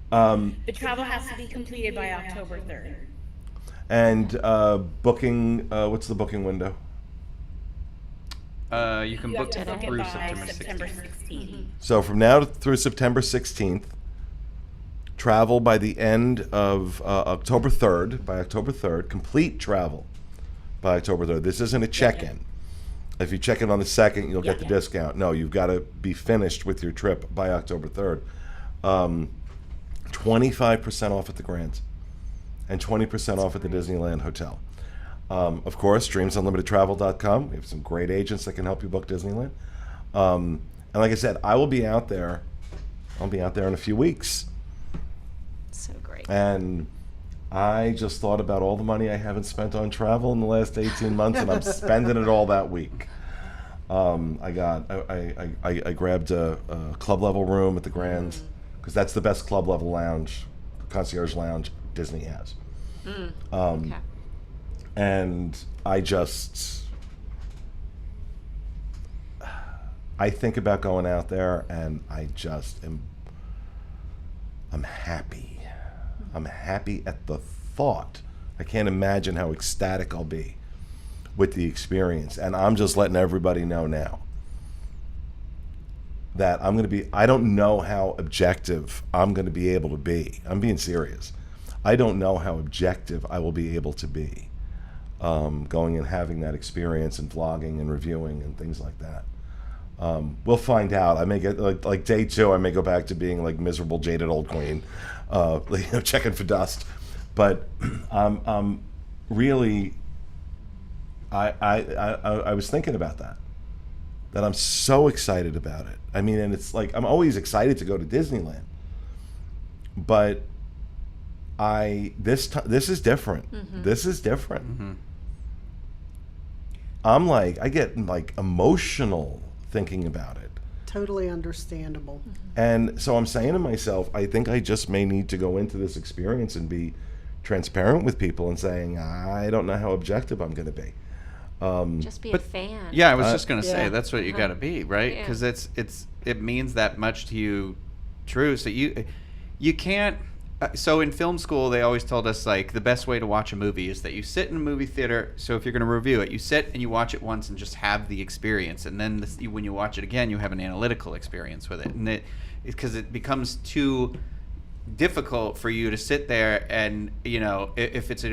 Um, The travel has to be completed by October 3rd. and booking. What's the booking window? You can You have book to book it through by September 16th. September 16th. So from now through September 16th, travel by the end of October 3rd, by October 3rd, complete travel by October 3rd. This isn't a check-in. If you check in on the 2nd, you'll get the Yeah. discount. No, you've got to be finished with your trip by October 3rd. 25% off at the Grand and 20% off at the Disneyland Hotel. Of course, dreamsunlimitedtravel.com. We have some great agents that can help you book Disneyland. And like I said, I will be out there. I'll be out there in a few weeks. so great. And I just thought about all the money I haven't spent on travel in the last 18 months, and I'm spending it all that week. I grabbed a club level room at the Grand because that's the best club level lounge, concierge lounge Disney has. Okay. And I think about going out there, and I'm happy. I'm happy at the thought. I can't imagine how ecstatic I'll be with the experience. And I'm just letting everybody know now that I don't know how objective I'm going to be able to be. I'm being serious. I don't know how objective I will be able to be going and having that experience and vlogging and reviewing and things like that. We'll find out. I may get like day 2. I may go back to being like miserable, jaded old queen, checking for dust. But really, I was thinking about that I'm so excited about it. I mean, and it's like I'm always excited to go to Disneyland, but this is different. Mm-hmm. This is different. Mm-hmm. I get like emotional thinking about it. Totally understandable. And so I'm saying to myself, I think I just may need to go into this experience and be transparent with people and saying, I don't know how objective I'm going to be. Just be a fan. Yeah, I was just gonna yeah. say that's what you got to be, right? Yeah. Because it means that much to you, true. So you can't. So in film school, they always told us like the best way to watch a movie is that you sit in a movie theater. So if you're going to review it, you sit and you watch it once and just have the experience, and then when you watch it again, you have an analytical experience with it, and because it becomes too difficult for you to sit there and if it's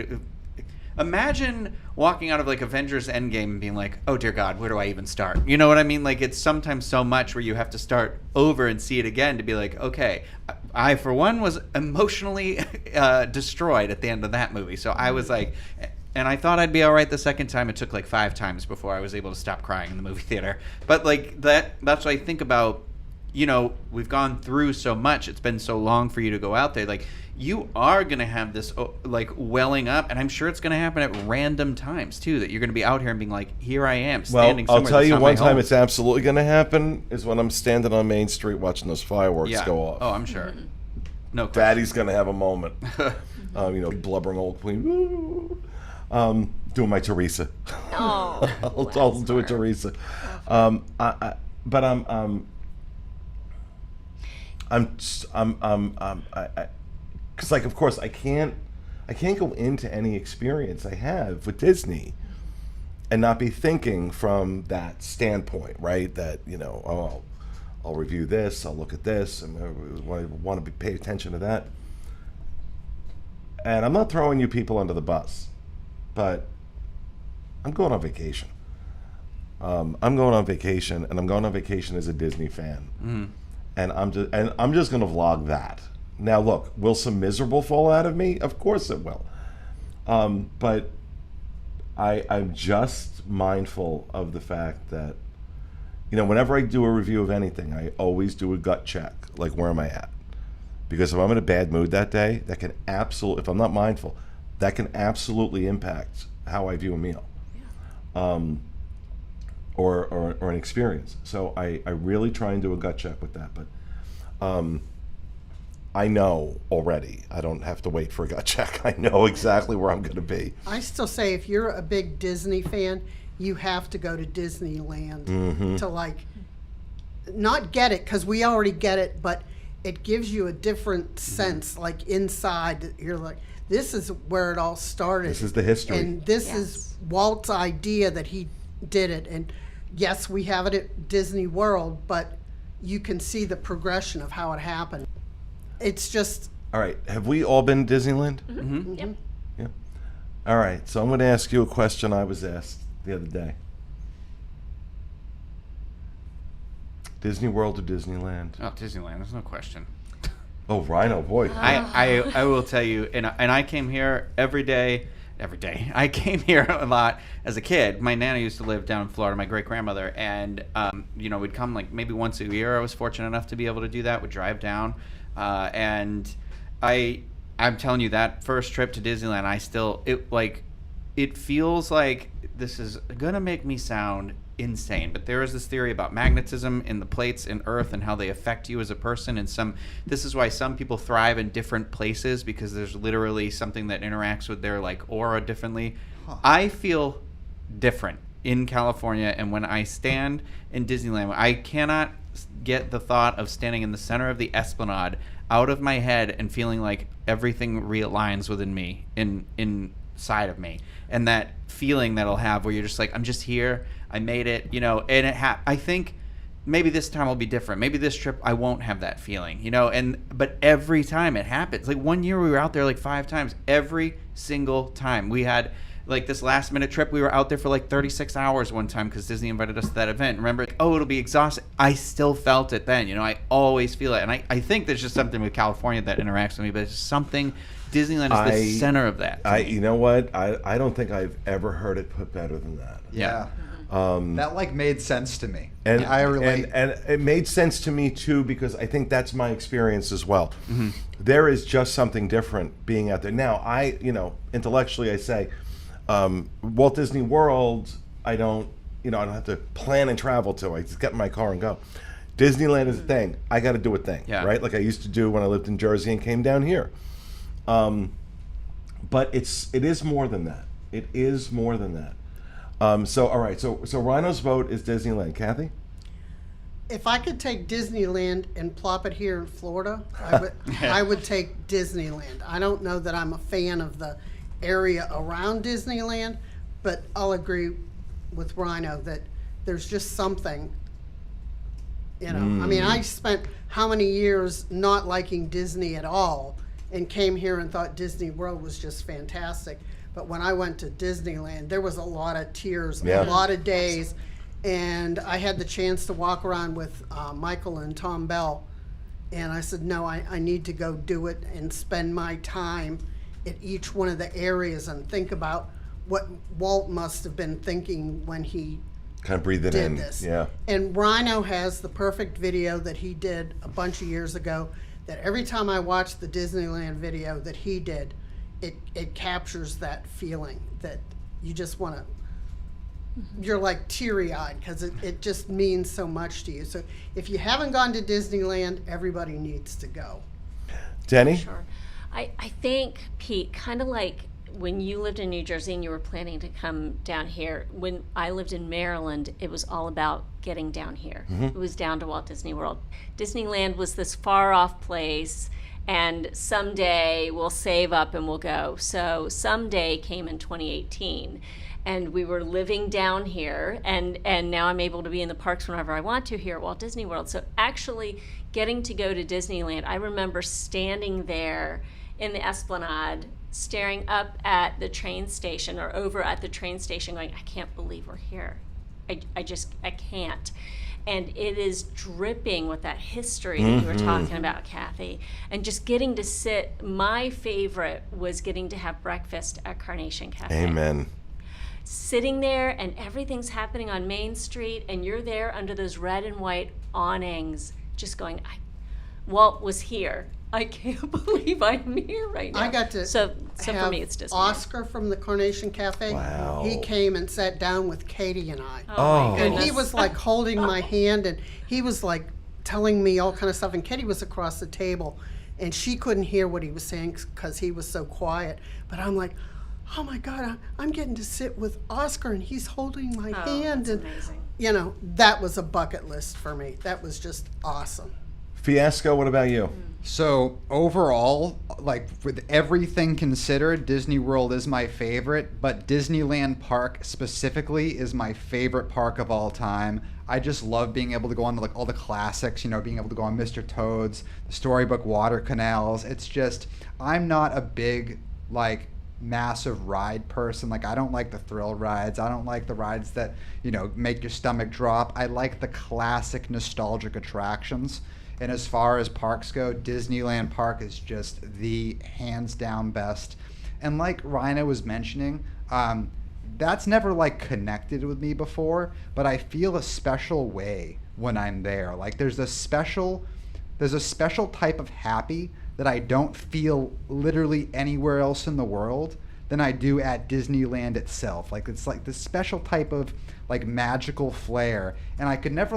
imagine walking out of like Avengers Endgame and being like, oh dear God, where do I even start? You know what I mean? Like it's sometimes so much where you have to start over and see it again to be like, okay, I for one was emotionally destroyed at the end of that movie. So I was like, and I thought I'd be all right the second time. It took like 5 times before I was able to stop crying in the movie theater. But like that's what I think about, we've gone through so much. It's been so long for you to go out there. Like you are going to have this like welling up, and I'm sure it's going to happen at random times too, that you're going to be out here and being like, here I am standing somewhere. I'll tell that's you not one my time home. it's absolutely going to happen is when I'm standing on Main Street watching those fireworks Yeah. go off. Oh, I'm sure. No question. Daddy's going to have a moment. Blubbering old queen. Woo. Doing my Teresa. Oh, I'll do it, Teresa. Because like, of course, I can't go into any experience I have with Disney and not be thinking from that standpoint, right? That I'll review this, I'll look at this, and I want to pay attention to that. And I'm not throwing you people under the bus, but I'm going on vacation. I'm going on vacation, and I'm going on vacation as a Disney fan. Mm-hmm. And I'm just going to vlog that. Now, look, will some miserable fall out of me? Of course it will. But I'm just mindful of the fact that, whenever I do a review of anything, I always do a gut check. Like, where am I at? Because if I'm in a bad mood that day, that can if I'm not mindful, that can absolutely impact how I view a meal. Or an experience. So I really try and do a gut check with that. But I know already. I don't have to wait for a gut check. I know exactly where I'm going to be. I still say if you're a big Disney fan, you have to go to Disneyland to like not get it, because we already get it, but it gives you a different sense. Like inside, you're like, this is where it all started. This is the history. And this is Walt's idea that he did it. And yes, we have it at Disney World, but you can see the progression of how it happened. It's just... All right. Have we all been to Disneyland? Mm-hmm. Yep. Yeah. All right. So I'm going to ask you a question I was asked the other day. Disney World or Disneyland? Oh, Disneyland. There's no question. Oh, Rhino, boy. I will tell you, and I came here every day. I came here a lot as a kid. My nana used to live down in Florida, my great-grandmother, and we'd come like maybe once a year. I was fortunate enough to be able to do that. We'd drive down, and I'm telling you, that first trip to Disneyland, it feels like this is gonna make me sound insane, but there is this theory about magnetism in the plates in Earth and how they affect you as a person, and this is why some people thrive in different places, because there's literally something that interacts with their like aura differently. I feel different in California, and when I stand in Disneyland, I cannot get the thought of standing in the center of the Esplanade out of my head and feeling like everything realigns within me, inside of me, and that feeling that I'll have where you're just like, I'm just here, I made it, and I think maybe this time will be different. Maybe this trip I won't have that feeling, but every time it happens. Like one year we were out there like 5 times. Every single time we had like this last minute trip, we were out there for like 36 hours one time because Disney invited us to that event. Remember, it'll be exhausting. I still felt it then. I always feel it. And I think there's just something with California that interacts with me, but it's something, Disneyland is the center of that. You know what? I don't think I've ever heard it put better than that. Yeah. That like made sense to me. And I relate. And it made sense to me too, because I think that's my experience as well. Mm-hmm. There is just something different being out there. Now, intellectually I say, Walt Disney World, I don't have to plan and travel to. I just get in my car and go. Disneyland is a thing. I got to do a thing, right? Like I used to do when I lived in Jersey and came down here. But it is more than that. It is more than that. So all right. So Rhino's vote is Disneyland. Kathy? If I could take Disneyland and plop it here in Florida, I would take Disneyland. I don't know that I'm a fan of the area around Disneyland, but I'll agree with Rhino that there's just something, I mean, I spent how many years not liking Disney at all and came here and thought Disney World was just fantastic. But when I went to Disneyland, there was a lot of tears, a lot of days, and I had the chance to walk around with Michael and Tom Bell, and I said, no, I need to go do it and spend my time at each one of the areas and think about what Walt must have been thinking when he kind of breathe it in. this. Yeah. And Rhino has the perfect video that he did a bunch of years ago, that every time I watch the Disneyland video that he did, it captures that feeling that you just want to, you're like teary-eyed because it just means so much to you. So if you haven't gone to Disneyland, everybody needs to go. Denny? Sure. I think, Pete, kind of like when you lived in New Jersey and you were planning to come down here, when I lived in Maryland, it was all about getting down here. It was down to Walt Disney World. Disneyland was this far off place, and someday we'll save up and we'll go. So someday came in 2018. And we were living down here, and now I'm able to be in the parks whenever I want to here at Walt Disney World. So actually getting to go to Disneyland, I remember standing there in the Esplanade, staring up at the train station or over at the train station going, I can't believe we're here. I can't. And it is dripping with that history that you were talking about, Kathy. And just getting to sit, my favorite was getting to have breakfast at Carnation Cafe. Amen. Sitting there and everything's happening on Main Street and you're there under those red and white awnings just going, Walt was here. I can't believe I'm here right now. I got to so have for me it's Disney. Oscar from the Carnation Cafe. Wow. He came and sat down with Katie and I. Oh, my And goodness. he was like holding my hand and he was like telling me all kind of stuff. And Katie was across the table and she couldn't hear what he was saying because he was so quiet. But I'm like, oh my God, I'm getting to sit with Oscar and he's holding my hand. That's And, amazing. that was a bucket list for me. That was just awesome. Fiasco, what about you? So overall, like with everything considered, Disney World is my favorite, but Disneyland Park specifically is my favorite park of all time. I just love being able to go on to like all the classics, being able to go on Mr. Toad's, the Storybook Water Canals. It's just, I'm not a big like massive ride person. Like I don't like the thrill rides. I don't like the rides that, make your stomach drop. I like the classic nostalgic attractions. And as far as parks go, Disneyland Park is just the hands down best. And like Rhino was mentioning, that's never like connected with me before, but I feel a special way when I'm there. Like there's a special type of happy that I don't feel literally anywhere else in the world than I do at Disneyland itself. Like it's like this special type of like magical flair, and I could never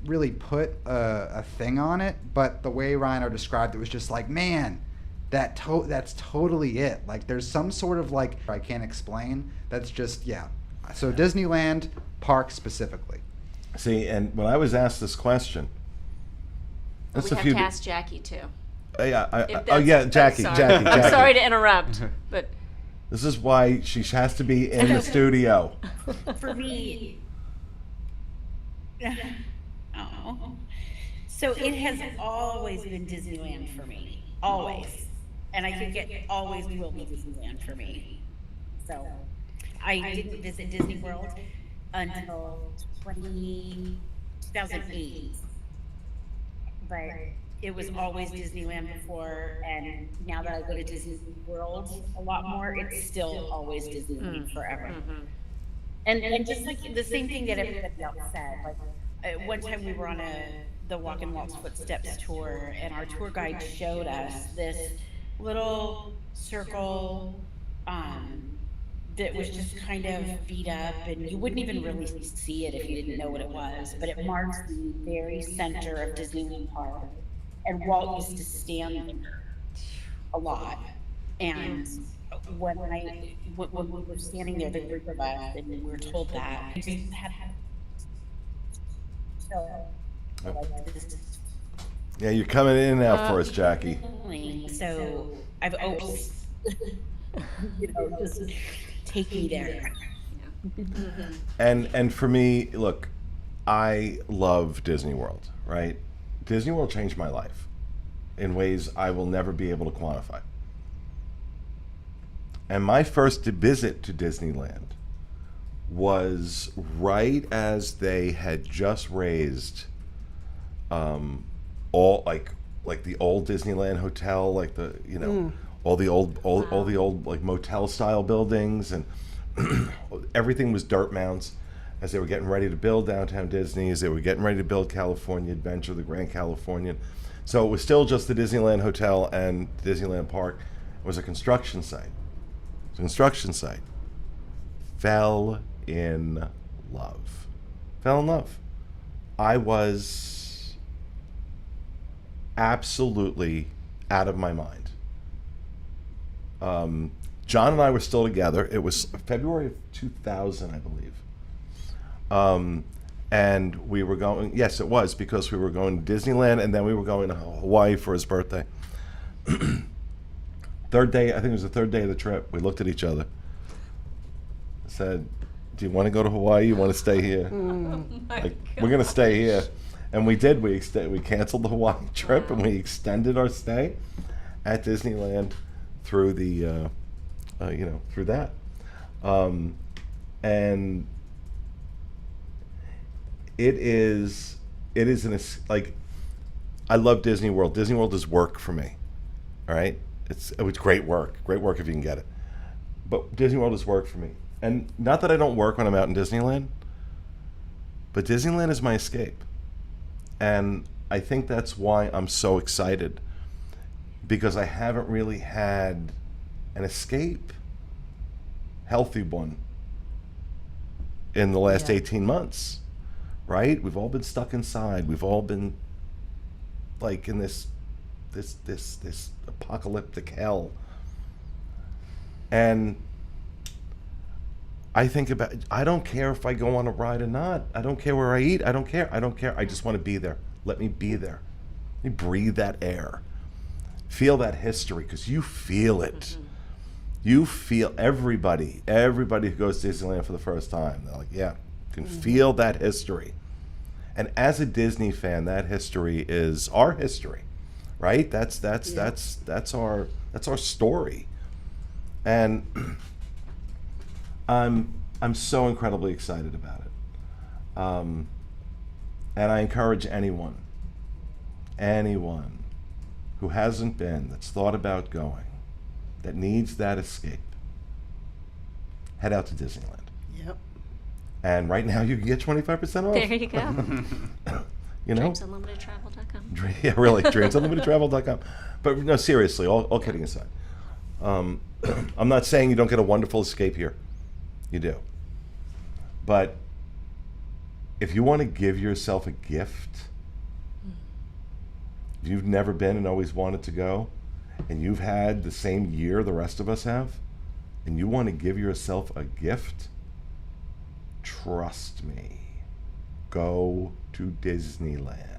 really put a thing on it, but the way Rhino described it was just like, man, that's totally it. Like there's some sort of like I can't explain. That's just So Disneyland park specifically. See, and when I was asked this question, We that's a have few. to ask Jackie too. Jackie. I'm sorry to interrupt, but This is why she has to be in the studio. For me, oh, so it has always been Disneyland for me, always, and I think it always will be Disneyland for me. So I didn't visit Disney World until 2008, but it was always Disneyland before, and now that I go to Disney World a lot more, it's still always Disneyland forever. And just like the same thing that everybody else said, like one time we were on the Walk in Walt's Footsteps tour, and our tour guide showed us this little circle that was just kind of beat up, and you wouldn't even really see it if you didn't know what it was, but it marks the very center of Disneyland Park. And Walt used to stand there a lot. And when we were standing there, the group of us, and we were told that, we just had like this. Yeah, you're coming in and out for us, Jackie. So I've always, just take me there. And for me, look, I love Disney World, right? Disney World changed my life in ways I will never be able to quantify. And my first visit to Disneyland was right as they had just raised all like the old Disneyland hotel, like the all the old like motel style buildings, and everything was dirt mounds as they were getting ready to build Downtown Disney, as they were getting ready to build California Adventure, the Grand Californian. So it was still just the Disneyland Hotel and Disneyland Park. It was a construction site. It was a construction site. Fell in love. Fell in love. I was absolutely out of my mind. John and I were still together. It was February of 2000, I believe. And we were going, yes, it was, because we were going to Disneyland, and then we were going to Hawaii for his birthday. Third day, I think it was the third day of the trip, we looked at each other, said, do you want to go to Hawaii? You want to stay here? We're going to stay here. And we did. We canceled the Hawaii trip, and we extended our stay at Disneyland through the, through that. And it is like, I love Disney World. Disney World is work for me. All right, it's great work if you can get it. But Disney World is work for me, and not that I don't work when I'm out in Disneyland, but Disneyland is my escape, and I think that's why I'm so excited, because I haven't really had an escape, healthy one, in the last 18 months. Right? We've all been stuck inside. We've all been like in this apocalyptic hell. And I think about, I don't care if I go on a ride or not. I don't care where I eat. I don't care. I just want to be there. Let me be there. Let me breathe that air. Feel that history, because you feel it. You feel everybody who goes to Disneyland for the first time, they're like, yeah, you can feel that history. And as a Disney fan, that history is our history, right? That's our story. And I'm so incredibly excited about it. And I encourage anyone who hasn't been, that's thought about going, that needs that escape, head out to Disneyland. Yep. And right now you can get 25% off. there you go. You know? DreamsUnlimitedTravel.com. Yeah, really, DreamsUnlimitedTravel.com. But no, seriously, all kidding aside. I'm not saying you don't get a wonderful escape here. You do. But if you want to give yourself a gift, if you've never been and always wanted to go, and you've had the same year the rest of us have, and you want to give yourself a gift, trust me, go to Disneyland.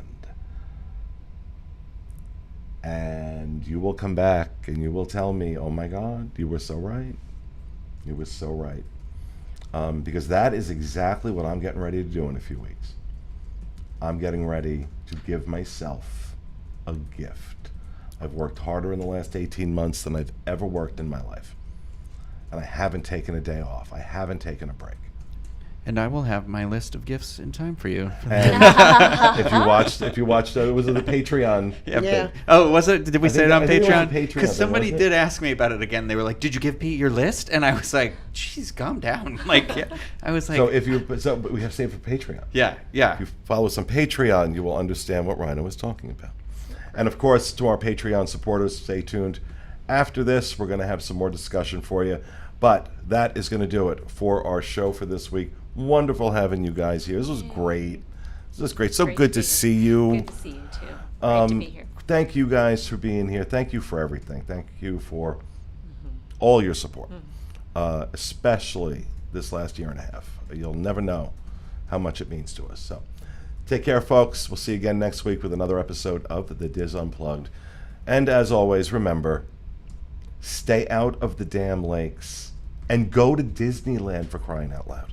And you will come back and you will tell me, oh my God, you were so right. You were so right. Because that is exactly what I'm getting ready to do in a few weeks. I'm getting ready to give myself a gift. I've worked harder in the last 18 months than I've ever worked in my life. And I haven't taken a day off. I haven't taken a break. And I will have my list of gifts in time for you. And if you watched, it was the Patreon. Yeah. Oh, was it? Did we say it on I think it was on Patreon? Patreon, Because somebody wasn't it? did ask me about it again. They were like, "Did you give Pete your list?" And I was like, "Jeez, calm down." Like, yeah. I was like, But we have saved for Patreon. "Yeah, yeah." If you follow us on Patreon, you will understand what Rhino was talking about. And of course, to our Patreon supporters, stay tuned. After this, we're going to have some more discussion for you. But that is going to do it for our show for this week. Wonderful having you guys here. This was great. This was great. So Great good to to be see here. you. Good to see you too. Great to be here. Thank you guys for being here. Thank you for everything. Thank you for all your support, especially this last year and a half. You'll never know how much it means to us. So take care, folks. We'll see you again next week with another episode of The Diz Unplugged. And as always, remember, stay out of the damn lakes and go to Disneyland, for crying out loud.